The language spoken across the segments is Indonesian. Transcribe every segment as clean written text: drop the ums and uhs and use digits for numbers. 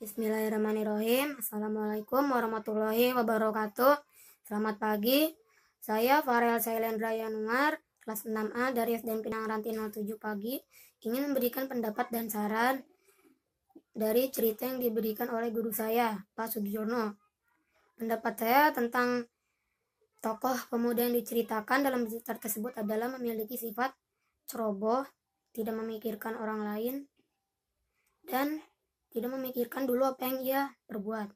Bismillahirrahmanirrahim. Assalamualaikum warahmatullahi wabarakatuh. Selamat pagi. Saya Farel Sailendra Yanuar, kelas 6A dari SDN Pinang Ranti 07 pagi, ingin memberikan pendapat dan saran dari cerita yang diberikan oleh guru saya, Pak Sugiono. Pendapat saya tentang tokoh pemuda yang diceritakan dalam cerita tersebut adalah memiliki sifat ceroboh, tidak memikirkan orang lain, dan tidak memikirkan dulu apa yang ia perbuat.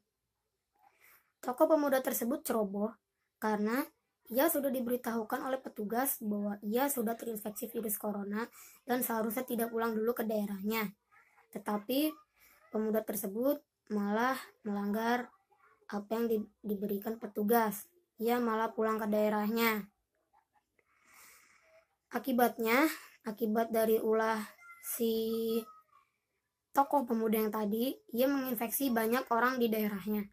Tokoh pemuda tersebut ceroboh karena ia sudah diberitahukan oleh petugas bahwa ia sudah terinfeksi virus corona dan seharusnya tidak pulang dulu ke daerahnya. Tetapi pemuda tersebut malah melanggar apa yang diberikan petugas. Ia malah pulang ke daerahnya. Akibat dari ulah si tokoh pemuda yang tadi, ia menginfeksi banyak orang di daerahnya.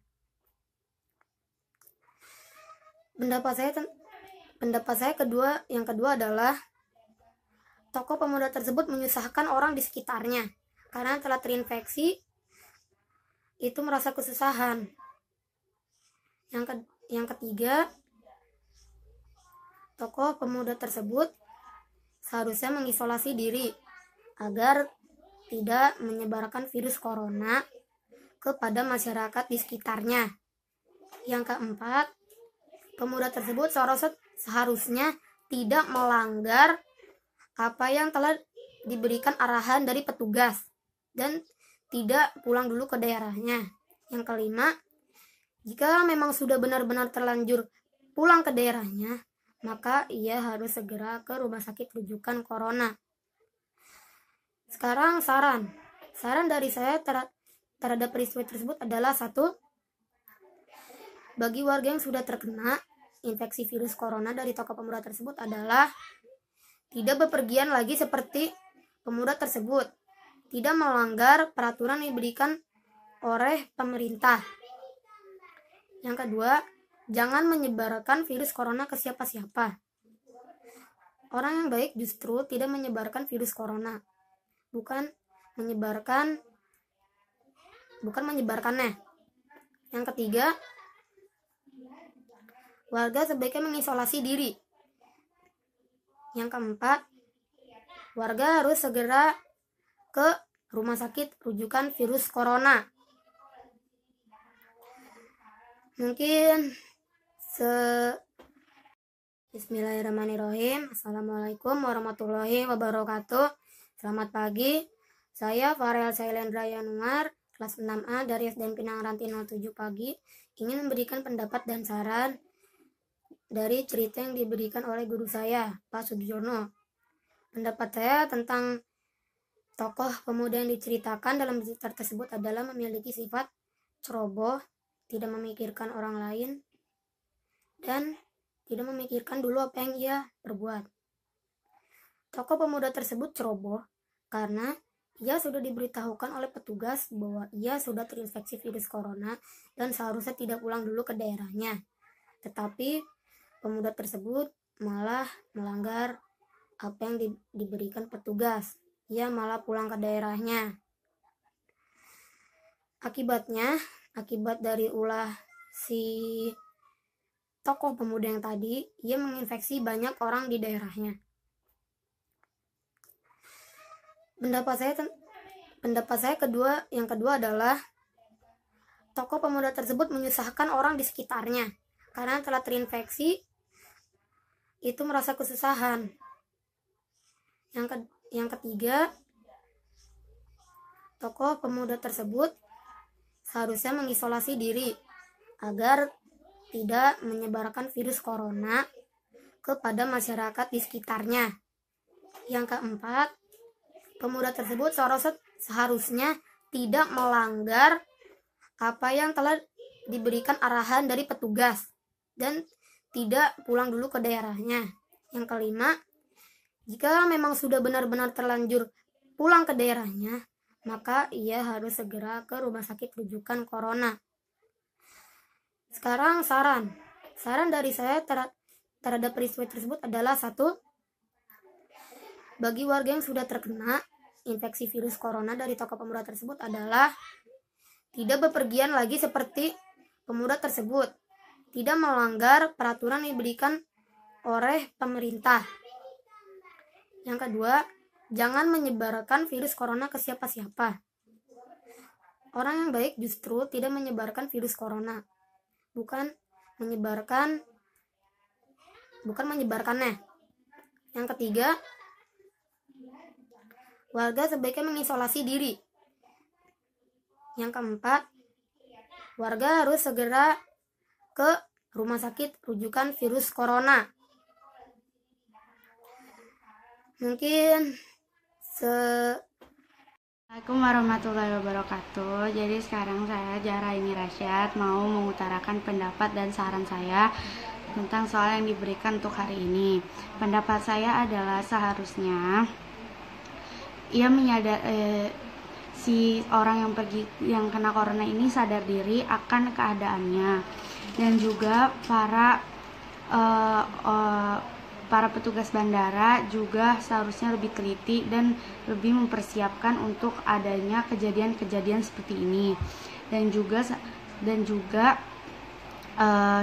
Pendapat saya yang kedua adalah tokoh pemuda tersebut menyusahkan orang di sekitarnya karena telah terinfeksi, itu merasa kesusahan. Yang ketiga, tokoh pemuda tersebut seharusnya mengisolasi diri agar tidak menyebarkan virus corona kepada masyarakat di sekitarnya. Yang keempat, pemuda tersebut seharusnya tidak melanggar apa yang telah diberikan arahan dari petugas dan tidak pulang dulu ke daerahnya. Yang kelima, jika memang sudah benar-benar terlanjur pulang ke daerahnya, maka ia harus segera ke rumah sakit rujukan corona. Sekarang saran dari saya terhadap peristiwa tersebut adalah: 1. Bagi warga yang sudah terkena infeksi virus corona dari tokoh pemuda tersebut adalah tidak bepergian lagi seperti pemuda tersebut, tidak melanggar peraturan yang diberikan oleh pemerintah. Yang kedua, jangan menyebarkan virus corona ke siapa-siapa. Orang yang baik justru tidak menyebarkan virus corona, bukan menyebarkannya. Yang ketiga, warga sebaiknya mengisolasi diri. Yang keempat, warga harus segera ke rumah sakit rujukan virus corona. Mungkin Bismillahirrahmanirrahim. Assalamualaikum warahmatullahi wabarakatuh. Selamat pagi. Saya Farel Sailendra Yanuar, kelas 6A dari SDN Pinang Ranti 07 pagi, ingin memberikan pendapat dan saran dari cerita yang diberikan oleh guru saya, Pak Sugiono. Pendapat saya tentang tokoh pemuda yang diceritakan dalam cerita tersebut adalah memiliki sifat ceroboh, tidak memikirkan orang lain, dan tidak memikirkan dulu apa yang ia perbuat. Tokoh pemuda tersebut ceroboh karena ia sudah diberitahukan oleh petugas bahwa ia sudah terinfeksi virus corona dan seharusnya tidak pulang dulu ke daerahnya. Tetapi pemuda tersebut malah melanggar apa yang diberikan petugas. Ia malah pulang ke daerahnya. Akibat dari ulah si tokoh pemuda yang tadi, ia menginfeksi banyak orang di daerahnya. Pendapat saya yang kedua adalah tokoh pemuda tersebut menyusahkan orang di sekitarnya karena telah terinfeksi, itu merasa kesusahan. Yang ketiga, tokoh pemuda tersebut seharusnya mengisolasi diri agar tidak menyebarkan virus corona kepada masyarakat di sekitarnya. Yang keempat, pemuda tersebut seharusnya tidak melanggar apa yang telah diberikan arahan dari petugas dan tidak pulang dulu ke daerahnya. Yang kelima, jika memang sudah benar-benar terlanjur pulang ke daerahnya, maka ia harus segera ke rumah sakit rujukan corona. Sekarang saran dari saya terhadap peristiwa tersebut adalah: 1. Bagi warga yang sudah terkena infeksi virus corona dari tokoh pemuda tersebut adalah tidak bepergian lagi seperti pemuda tersebut, tidak melanggar peraturan yang diberikan oleh pemerintah. Yang kedua, jangan menyebarkan virus corona ke siapa-siapa. Orang yang baik justru tidak menyebarkan virus corona, bukan menyebarkannya. Yang ketiga, warga sebaiknya mengisolasi diri. Yang keempat, warga harus segera ke rumah sakit rujukan virus corona. Mungkin Assalamualaikum warahmatullahi wabarakatuh. Jadi sekarang saya Zahraini Rasyad mau mengutarakan pendapat dan saran saya tentang soal yang diberikan untuk hari ini. Pendapat saya adalah seharusnya ia si orang yang kena corona ini sadar diri akan keadaannya, dan juga para petugas bandara juga seharusnya lebih teliti dan lebih mempersiapkan untuk adanya kejadian-kejadian seperti ini, dan juga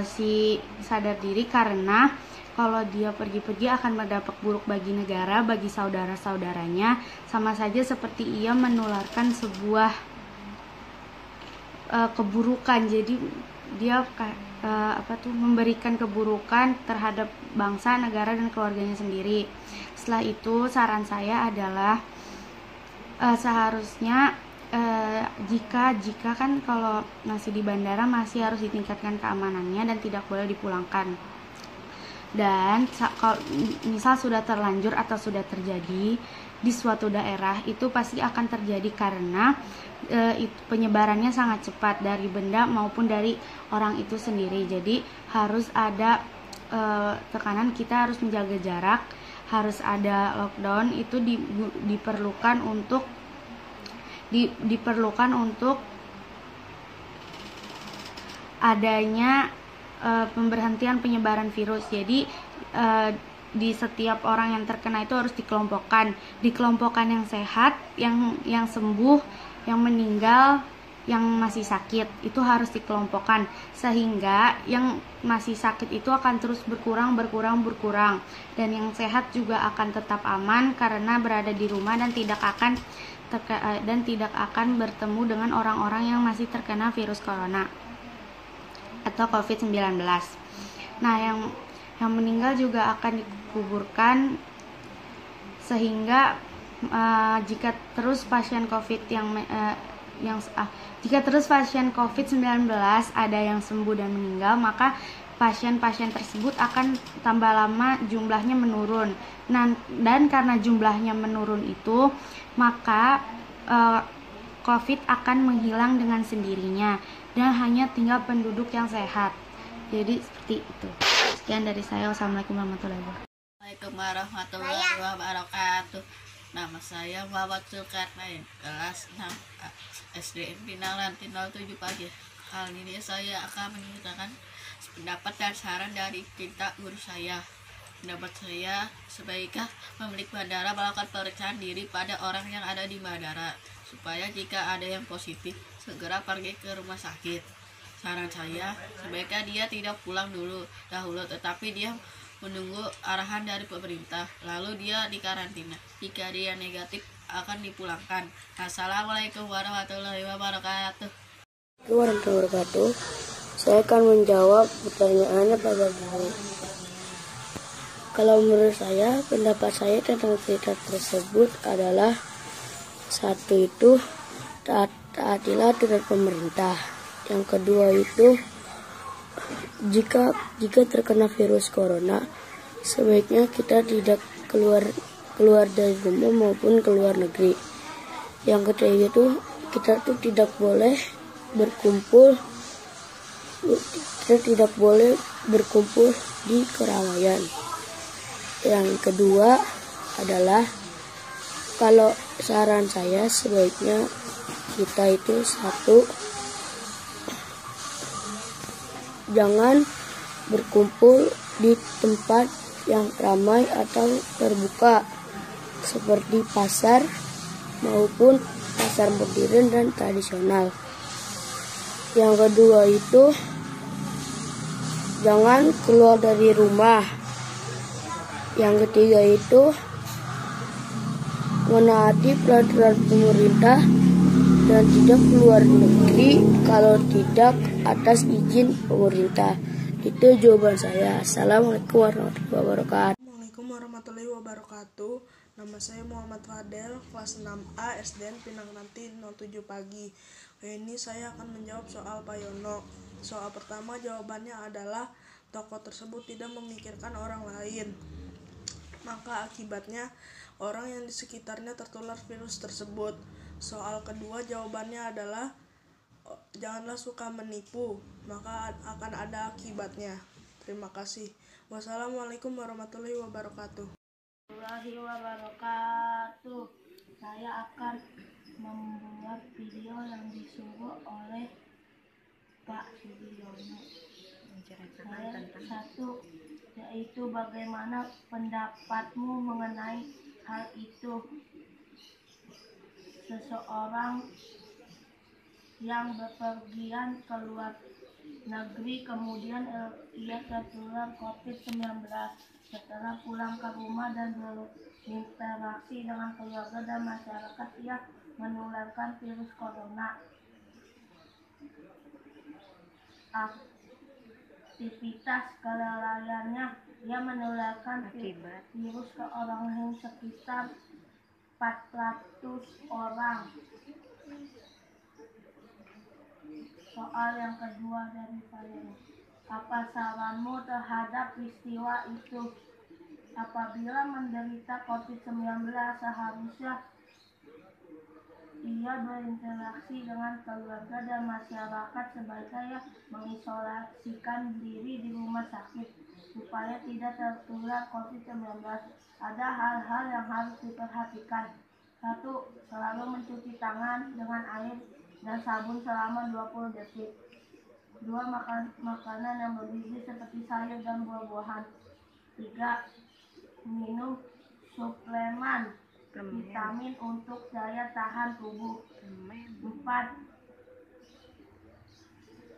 si sadar diri karena kalau dia pergi-pergi akan berdampak buruk bagi negara, bagi saudara-saudaranya, sama saja seperti ia menularkan sebuah keburukan. Jadi dia memberikan keburukan terhadap bangsa, negara, dan keluarganya sendiri. Setelah itu saran saya adalah seharusnya jika kan kalau masih di bandara masih harus ditingkatkan keamanannya dan tidak boleh dipulangkan. Dan kalau misal sudah terlanjur atau sudah terjadi di suatu daerah, itu pasti akan terjadi karena penyebarannya sangat cepat dari benda maupun dari orang itu sendiri. Jadi harus ada tekanan, kita harus menjaga jarak, harus ada lockdown. Itu diperlukan untuk adanya pemberhentian penyebaran virus. Jadi di setiap orang yang terkena itu harus dikelompokkan yang sehat, yang sembuh, yang meninggal, yang masih sakit, itu harus dikelompokkan sehingga yang masih sakit itu akan terus berkurang, dan yang sehat juga akan tetap aman karena berada di rumah dan tidak akan bertemu dengan orang-orang yang masih terkena virus corona atau COVID-19. Nah, yang meninggal juga akan dikuburkan, sehingga jika terus pasien COVID-19 ada yang sembuh dan meninggal, maka pasien-pasien tersebut akan tambah lama jumlahnya menurun. Dan karena jumlahnya menurun itu, maka COVID akan menghilang dengan sendirinya dan hanya tinggal penduduk yang sehat. Jadi seperti itu. Sekian dari saya. Wassalamualaikum warahmatullahi wabarakatuh. Nama saya Muhammad Zulkarnain, kelas 6 SDN Pinang Ranti 07 pagi. Kali ini saya akan menyatakan pendapat dan saran dari kita guru saya. Pendapat saya, sebaiknya pemilik bandara melakukan pemeriksaan diri pada orang yang ada di bandara, supaya jika ada yang positif segera pergi ke rumah sakit. Saran saya, sebaiknya dia tidak pulang dahulu, tetapi dia menunggu arahan dari pemerintah, lalu dia dikarantina. Jika dia negatif akan dipulangkan. Assalamualaikum warahmatullahi wabarakatuh. Warahmatullahi wabarakatuh. Saya akan menjawab pertanyaannya pada guru. Kalau menurut saya, pendapat saya tentang cerita tersebut adalah satu itu taatilah aturan pemerintah. Yang kedua itu jika terkena virus corona, sebaiknya kita tidak keluar dari rumah maupun keluar negeri. Yang ketiga itu kita tuh tidak boleh berkumpul di keramaian. Yang kedua adalah, kalau saran saya sebaiknya kita itu jangan berkumpul di tempat yang ramai atau terbuka seperti pasar maupun pasar modern dan tradisional. Yang kedua itu jangan keluar dari rumah. Yang ketiga itu menaati peraturan pemerintah dan tidak keluar negeri kalau tidak atas izin pemerintah. Itu jawaban saya. Assalamualaikum warahmatullahi wabarakatuh. Assalamualaikum warahmatullahi wabarakatuh. Nama saya Muhammad Fadel, kelas 6A SDN Pinang Ranti 07 pagi. Ini saya akan menjawab soal Pak Yono. Soal pertama jawabannya adalah tokoh tersebut tidak memikirkan orang lain. Maka akibatnya orang yang di sekitarnya tertular virus tersebut. Soal kedua jawabannya adalah janganlah suka menipu, maka akan ada akibatnya. Terima kasih. Wassalamualaikum warahmatullahi wabarakatuh. Saya akan membuat video yang disuruh oleh Pak Sudiono. Satu, yaitu bagaimana pendapatmu mengenai hal itu. Seseorang yang bepergian ke luar negeri kemudian ia tertular COVID-19 setelah pulang ke rumah dan berinteraksi dengan keluarga dan masyarakat, ia menularkan virus corona. Aktivitas kelalaiannya, ia menularkan virus ke orang lain sekitar 400 orang. Soal yang kedua dari saya, apa saranmu terhadap peristiwa itu? Apabila menderita COVID-19, seharusnya ia berinteraksi dengan keluarga dan masyarakat, sebaiknya mengisolasikan diri di rumah sakit supaya tidak tertular COVID-19. Ada hal-hal yang harus diperhatikan. 1. Selalu mencuci tangan dengan air dan sabun selama 20 detik. 2. Makanan yang bergizi seperti sayur dan buah-buahan. 3. Minum suplemen vitamin untuk daya tahan tubuh. 4.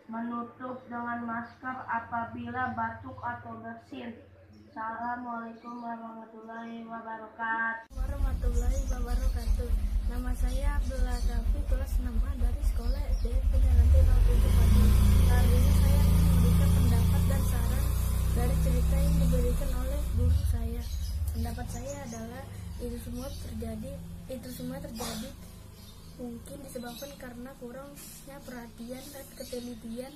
Menutup dengan masker apabila batuk atau bersin. Assalamualaikum warahmatullahi wabarakatuh. Nama saya Abdullah Rafi, kelas 6A dari sekolah SDN Pinang Ranti 07 pagi. Kali ini saya akan memberikan pendapat dan saran dari cerita yang diberikan oleh guru saya. Pendapat saya adalah itu semua terjadi mungkin disebabkan karena kurangnya perhatian dan ketelitian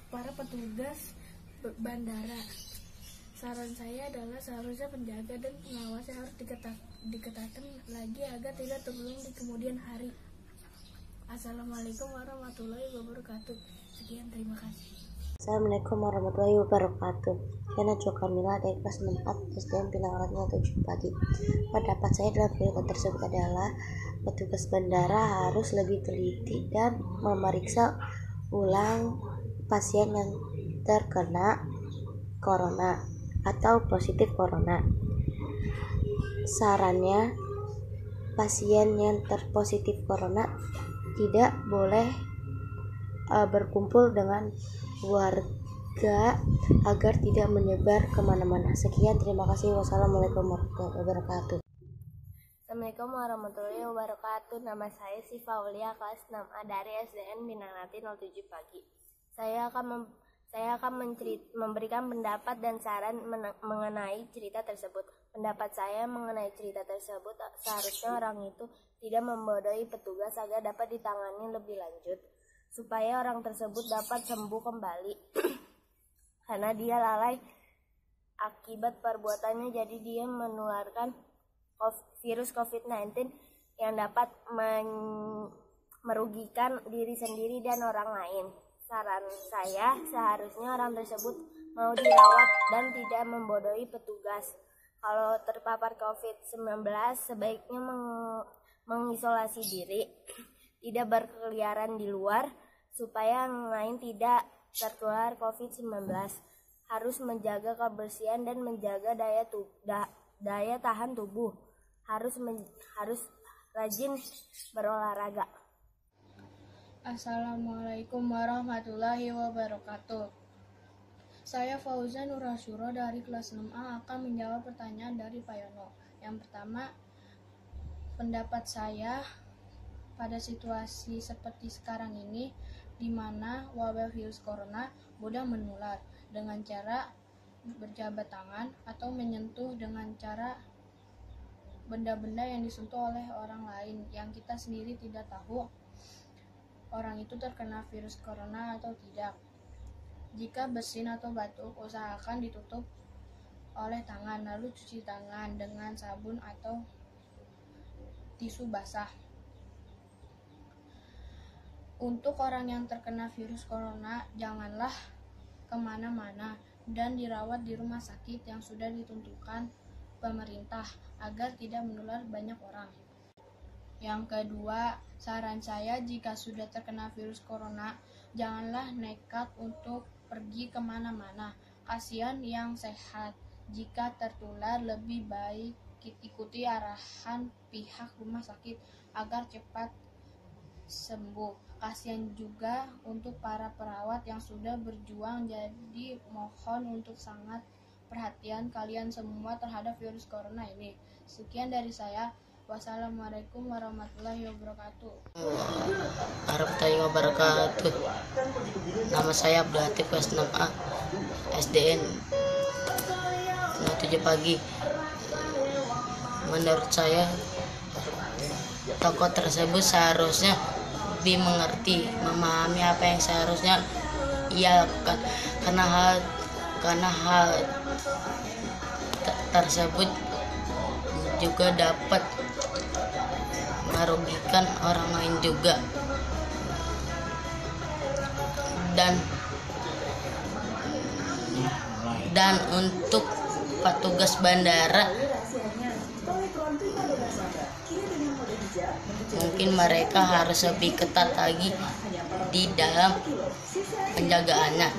para petugas bandara. Saran saya adalah seharusnya penjaga dan pengawas harus diketatkan lagi agar tidak terulang di kemudian hari. Assalamualaikum warahmatullahi wabarakatuh. Sekian, terima kasih. Assalamualaikum warahmatullahi wabarakatuh. Saya Najwa Kamila dari kelas 6A SDN Pinang Ranti 07 pagi. Pendapat saya dalam berita tersebut adalah petugas bandara harus lebih teliti dan memeriksa ulang pasien yang terkena corona atau positif corona. Sarannya, pasien yang terpositif corona tidak boleh berkumpul dengan warga agar tidak menyebar kemana-mana. Sekian, terima kasih. Wassalamualaikum warahmatullahi wabarakatuh. Assalamualaikum warahmatullahi wabarakatuh. Nama saya Siva Aulia, kelas 6A dari SDN Pinang Ranti 07 pagi. Saya akan memberikan pendapat dan saran mengenai cerita tersebut. Pendapat saya mengenai cerita tersebut, seharusnya orang itu tidak membodohi petugas agar dapat ditangani lebih lanjut, supaya orang tersebut dapat sembuh kembali. Karena dia lalai akibat perbuatannya, jadi dia menularkan virus COVID-19 yang dapat merugikan diri sendiri dan orang lain. Saran saya, seharusnya orang tersebut mau dirawat dan tidak membodohi petugas. Kalau terpapar COVID-19, sebaiknya mengisolasi diri, tidak berkeliaran di luar, supaya yang lain tidak tertular COVID-19. Harus menjaga kebersihan dan menjaga daya tahan tubuh. Harus rajin berolahraga. Assalamualaikum warahmatullahi wabarakatuh. Saya Fauzan Nur Asyura dari kelas 6A akan menjawab pertanyaan dari Pak Yono. Yang pertama, pendapat saya pada situasi seperti sekarang ini, di mana wabah virus corona mudah menular dengan cara berjabat tangan atau menyentuh dengan cara benda-benda yang disentuh oleh orang lain yang kita sendiri tidak tahu orang itu terkena virus corona atau tidak. Jika bersin atau batuk, usahakan ditutup oleh tangan, lalu cuci tangan dengan sabun atau tisu basah. Untuk orang yang terkena virus corona, janganlah kemana-mana dan dirawat di rumah sakit yang sudah ditentukan pemerintah agar tidak menular banyak orang. Yang kedua, saran saya jika sudah terkena virus corona, janganlah nekat untuk pergi kemana-mana. Kasihan yang sehat. Jika tertular, lebih baik ikuti arahan pihak rumah sakit agar cepat sembuh. Kasihan juga untuk para perawat yang sudah berjuang, jadi mohon untuk sangat perhatian kalian semua terhadap virus corona ini. Sekian dari saya. Wassalamualaikum warahmatullahi wabarakatuh. Warahmatullahi wabarakatuh. Nama saya Abdul Latif, kelas 6A SDN 07 pagi. Menurut saya, tokoh tersebut seharusnya lebih mengerti, memahami apa yang seharusnya ia lakukan, karena hal tersebut juga dapat merugikan orang lain juga. Dan untuk petugas bandara, mungkin mereka harus lebih ketat lagi di dalam penjagaannya.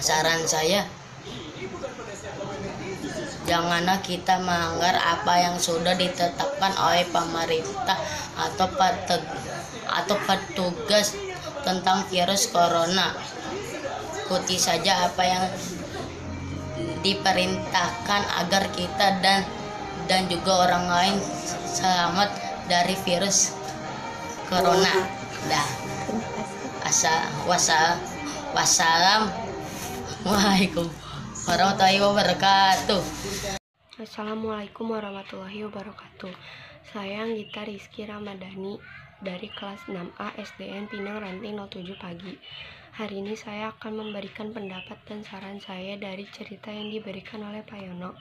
Saran saya, janganlah kita melanggar apa yang sudah ditetapkan oleh pemerintah atau petugas tentang virus corona. Ikuti saja apa yang diperintahkan agar kita dan juga orang lain selamat dari virus corona. Wassalamualaikum warahmatullahi wabarakatuh. Assalamualaikum warahmatullahi wabarakatuh. Saya Anggita Rizky Ramadhani dari kelas 6A SDN Pinang Ranti 07 pagi. Hari ini saya akan memberikan pendapat dan saran saya dari cerita yang diberikan oleh Pak Yono.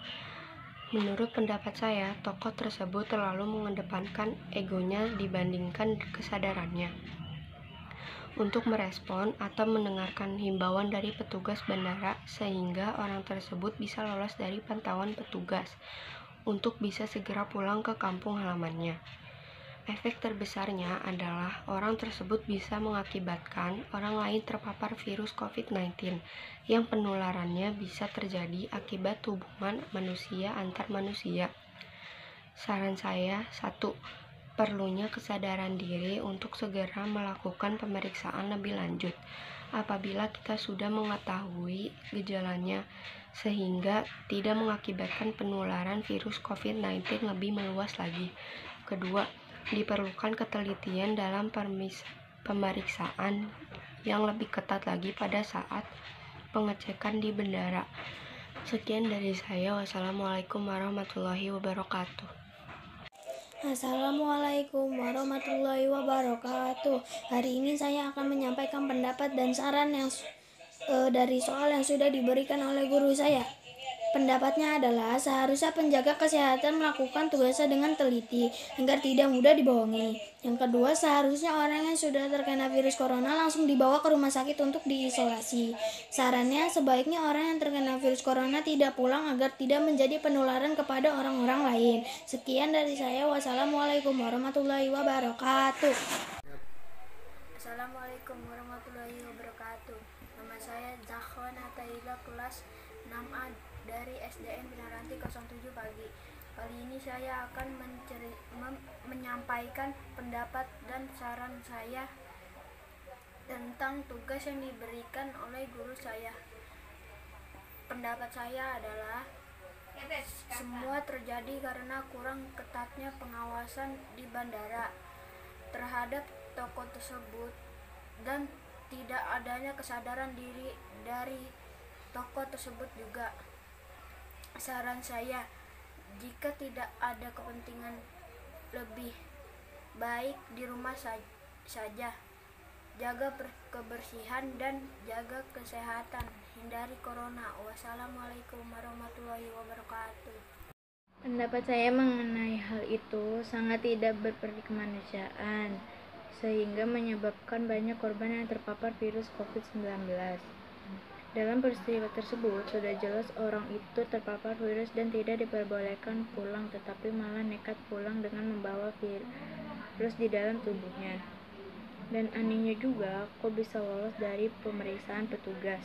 Menurut pendapat saya, tokoh tersebut terlalu mengedepankan egonya dibandingkan kesadarannya. Untuk merespon atau mendengarkan himbauan dari petugas bandara sehingga orang tersebut bisa lolos dari pantauan petugas untuk bisa segera pulang ke kampung halamannya. Efek terbesarnya adalah orang tersebut bisa mengakibatkan orang lain terpapar virus COVID-19 yang penularannya bisa terjadi akibat hubungan manusia antar manusia. Saran saya, 1. Perlunya kesadaran diri untuk segera melakukan pemeriksaan lebih lanjut apabila kita sudah mengetahui gejalanya sehingga tidak mengakibatkan penularan virus COVID-19 lebih meluas lagi. Kedua, diperlukan ketelitian dalam pemeriksaan yang lebih ketat lagi pada saat pengecekan di bandara. Sekian dari saya. Wassalamualaikum warahmatullahi wabarakatuh. Assalamualaikum warahmatullahi wabarakatuh. Hari ini saya akan menyampaikan pendapat dan saran yang dari soal yang sudah diberikan oleh guru saya. Pendapatnya adalah seharusnya penjaga kesehatan melakukan tugasnya dengan teliti agar tidak mudah dibohongi. Yang kedua, seharusnya orang yang sudah terkena virus corona langsung dibawa ke rumah sakit untuk diisolasi. Sarannya, sebaiknya orang yang terkena virus corona tidak pulang agar tidak menjadi penularan kepada orang-orang lain. Sekian dari saya. Wassalamualaikum warahmatullahi wabarakatuh. Assalamualaikum warahmatullahi wabarakatuh. Nama saya Zahwan Ataila, kelas 6A dari SDN Pinang Ranti 07 pagi. Kali ini saya akan menyampaikan pendapat dan saran saya tentang tugas yang diberikan oleh guru saya. Pendapat saya adalah semua terjadi karena kurang ketatnya pengawasan di bandara terhadap tokoh tersebut dan tidak adanya kesadaran diri dari tokoh tersebut juga. Saran saya, jika tidak ada kepentingan lebih baik di rumah saja. Jaga kebersihan dan jaga kesehatan. Hindari corona. Wassalamualaikum warahmatullahi wabarakatuh. Pendapat saya mengenai hal itu sangat tidak berperkemanusiaan, sehingga menyebabkan banyak korban yang terpapar virus COVID-19. Dalam peristiwa tersebut, sudah jelas orang itu terpapar virus dan tidak diperbolehkan pulang, tetapi malah nekat pulang dengan membawa virus di dalam tubuhnya. Dan anehnya juga, kok bisa lolos dari pemeriksaan petugas.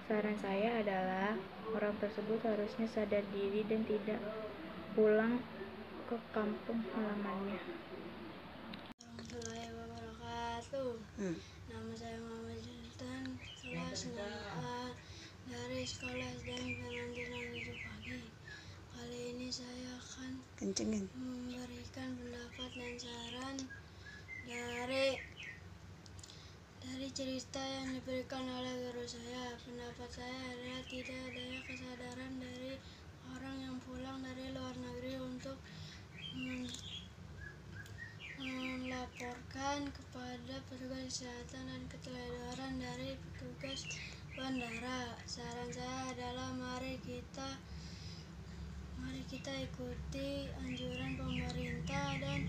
Saran saya adalah orang tersebut harusnya sadar diri dan tidak pulang ke kampung halamannya. Warahmatullahi wabarakatuh. Nama saya Muhammad Sultan, kelas 6A dari sekolah SDN Penantinan 7 pagi. Kali ini saya akan memberikan pendapat dan saran dari cerita yang diberikan oleh guru saya. Pendapat saya adalah tidak adanya kesadaran dari orang yang pulang dari luar negeri untuk melaporkan kepada petugas kesehatan dan keteledoran dari petugas bandara. Saran saya adalah mari kita ikuti anjuran pemerintah dan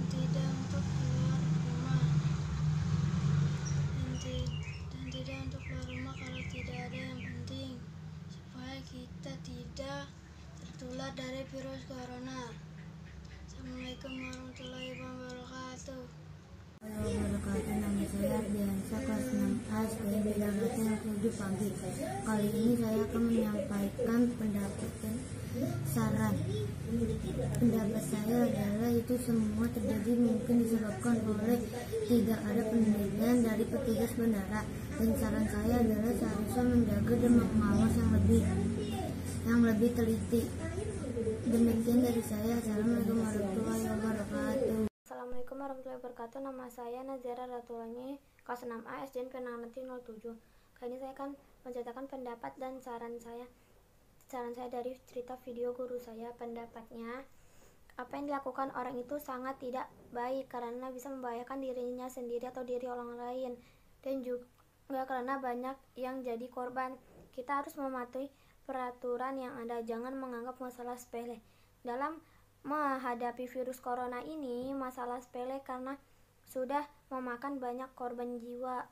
tidak untuk keluar rumah dan tidak untuk keluar rumah kalau tidak ada yang penting, supaya kita tidak tertular dari virus corona. Assalamualaikum warahmatullahi wabarakatuh. Nama saya Ardiansa, kelas 6A SDN Pinang Ranti 7 pagi. Kali ini saya akan menyampaikan pendapat dan saran. Pendapat saya adalah itu semua terjadi mungkin disebabkan oleh tidak ada penelitian dari petugas bandara. Dan saran saya adalah seharusnya menjaga dan mengawas yang lebih teliti. Demikian dari saya. Assalamualaikum warahmatullahi wabarakatuh. Assalamualaikum warahmatullahi wabarakatuh. Nama saya Nazira Ratulangi, kelas 6A SDN Pinang Ranti 07. Kali ini saya akan menceritakan pendapat dan saran saya dari cerita video guru saya. Pendapatnya, apa yang dilakukan orang itu sangat tidak baik karena bisa membahayakan dirinya sendiri atau diri orang lain, dan juga karena banyak yang jadi korban. Kita harus mematuhi peraturan yang ada, jangan menganggap masalah sepele. Dalam menghadapi virus corona ini, masalah sepele karena sudah memakan banyak korban jiwa.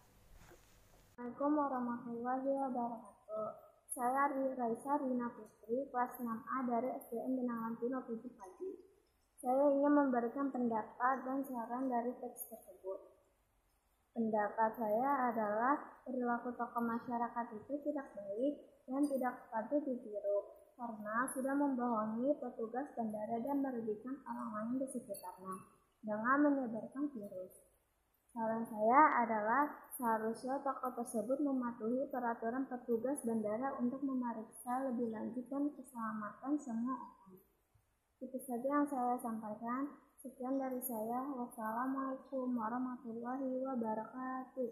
Assalamualaikum warahmatullahi wabarakatuh. Saya Raisa Rina Putri, kelas 6A dari SDN Pinang Ranti 07 pagi. Saya ingin memberikan pendapat dan saran dari teks tersebut. Pendapat saya adalah perilaku tokoh masyarakat itu tidak baik dan tidak patut ditiru, karena sudah membohongi petugas bandara dan merugikan orang lain di sekitarnya dengan menyebarkan virus. Saran saya adalah seharusnya tokoh tersebut mematuhi peraturan petugas bandara untuk memeriksa lebih lanjut dan keselamatan semua orang. Itu saja yang saya sampaikan. Sekian dari saya. Wassalamualaikum warahmatullahi wabarakatuh.